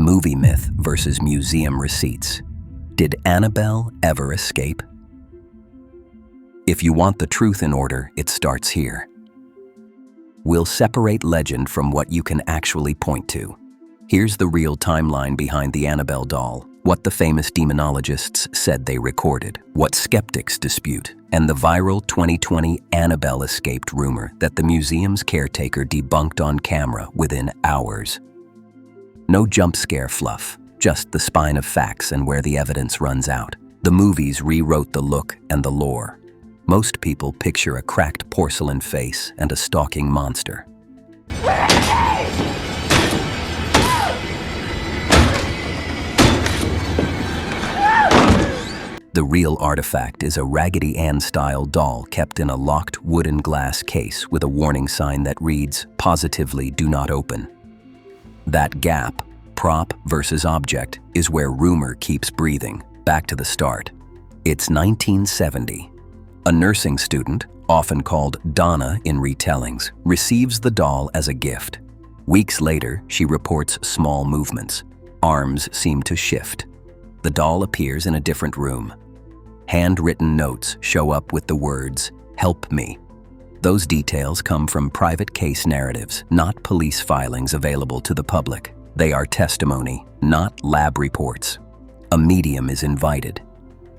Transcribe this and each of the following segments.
Movie myth versus museum receipts. Did Annabelle ever escape? If you want the truth in order, it starts here. We'll separate legend from what you can actually point to. Here's the real timeline behind the Annabelle doll, what the famous demonologists said they recorded, what skeptics dispute, and the viral 2020 Annabelle escaped rumor that the museum's caretaker debunked on camera within hours. No jump scare fluff, just the spine of facts and where the evidence runs out. The movies rewrote the look and the lore. Most people picture a cracked porcelain face and a stalking monster. The real artifact is a Raggedy-Ann style doll kept in a locked wooden glass case with a warning sign that reads, "Positively do not open." That gap, prop versus object, is where rumor keeps breathing. Back to the start. It's 1970. A nursing student, often called Donna in retellings, receives the doll as a gift. Weeks later, she reports small movements. Arms seem to shift. The doll appears in a different room. Handwritten notes show up with the words, "Help me." Those details come from private case narratives, not police filings available to the public. They are testimony, not lab reports. A medium is invited.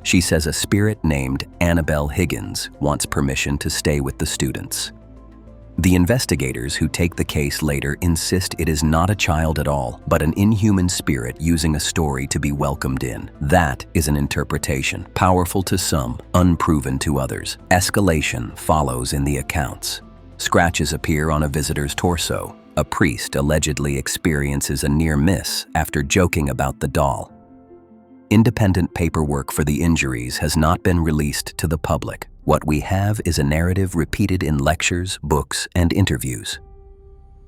She says a spirit named Annabelle Higgins wants permission to stay with the students. The investigators who take the case later insist it is not a child at all, but an inhuman spirit using a story to be welcomed in. That is an interpretation, powerful to some, unproven to others. Escalation follows in the accounts. Scratches appear on a visitor's torso. A priest allegedly experiences a near miss after joking about the doll. Independent paperwork for the injuries has not been released to the public. What we have is a narrative repeated in lectures, books, and interviews.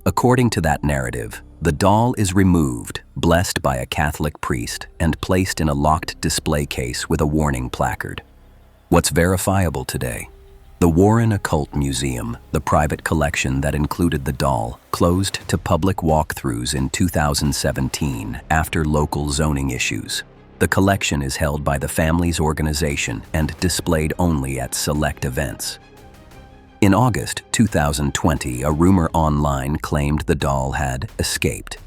According to that narrative, the doll is removed, blessed by a Catholic priest, and placed in a locked display case with a warning placard. What's verifiable today? The Warren Occult Museum, the private collection that included the doll, closed to public walkthroughs in 2017 after local zoning issues. The collection is held by the family's organization and displayed only at select events. In August 2020, a rumor online claimed the doll had escaped.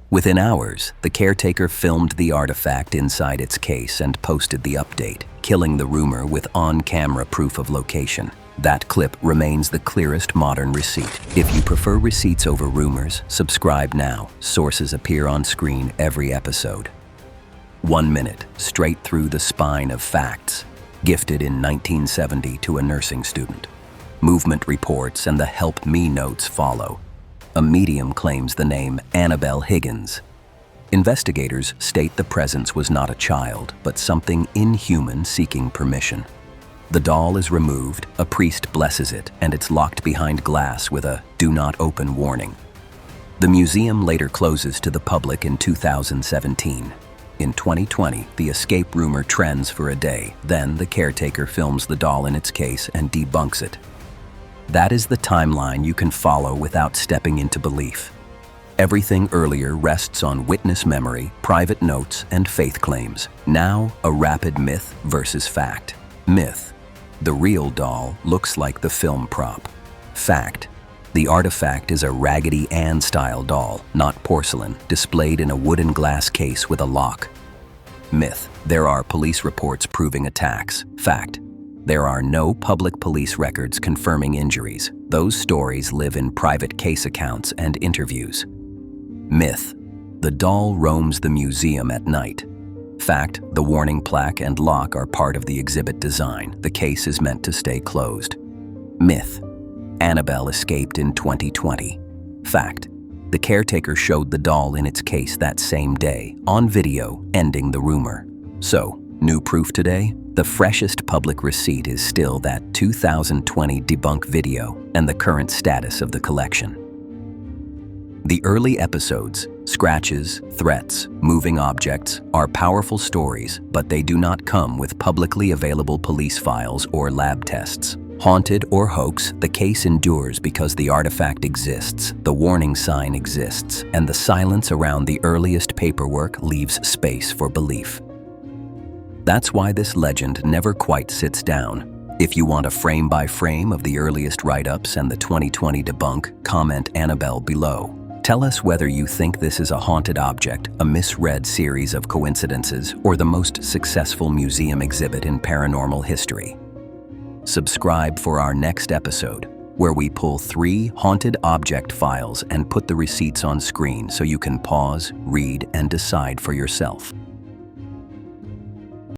Within hours, the caretaker filmed the artifact inside its case and posted the update, killing the rumor with on-camera proof of location. That clip remains the clearest modern receipt. If you prefer receipts over rumors, subscribe now. Sources appear on screen every episode. 1 minute, straight through the spine of facts, gifted in 1970 to a nursing student. Movement reports and the "Help Me" notes follow. A medium claims the name Annabelle Higgins. Investigators state the presence was not a child, but something inhuman seeking permission. The doll is removed, a priest blesses it, and it's locked behind glass with a "Do not open" warning. The museum later closes to the public in 2017. In 2020, the escape rumor trends for a day. Then the caretaker films the doll in its case and debunks it. That is the timeline you can follow without stepping into belief. Everything earlier rests on witness memory, private notes, and faith claims. Now, a rapid myth versus fact. Myth: the real doll looks like the film prop. Fact: the artifact is a Raggedy-Ann style doll, not porcelain, displayed in a wooden glass case with a lock. Myth: there are police reports proving attacks. Fact: there are no public police records confirming injuries. Those stories live in private case accounts and interviews. Myth: the doll roams the museum at night. Fact: the warning plaque and lock are part of the exhibit design. The case is meant to stay closed. Myth: Annabelle escaped in 2020. Fact: the caretaker showed the doll in its case that same day, on video, ending the rumor. So, new proof today? The freshest public receipt is still that 2020 debunk video and the current status of the collection. The early episodes, scratches, threats, moving objects, are powerful stories, but they do not come with publicly available police files or lab tests. Haunted or hoax, the case endures because the artifact exists, the warning sign exists, and the silence around the earliest paperwork leaves space for belief. That's why this legend never quite sits down. If you want a frame-by-frame of the earliest write-ups and the 2020 debunk, comment Annabelle below. Tell us whether you think this is a haunted object, a misread series of coincidences, or the most successful museum exhibit in paranormal history. Subscribe for our next episode, where we pull 3 haunted object files and put the receipts on screen so you can pause, read, and decide for yourself.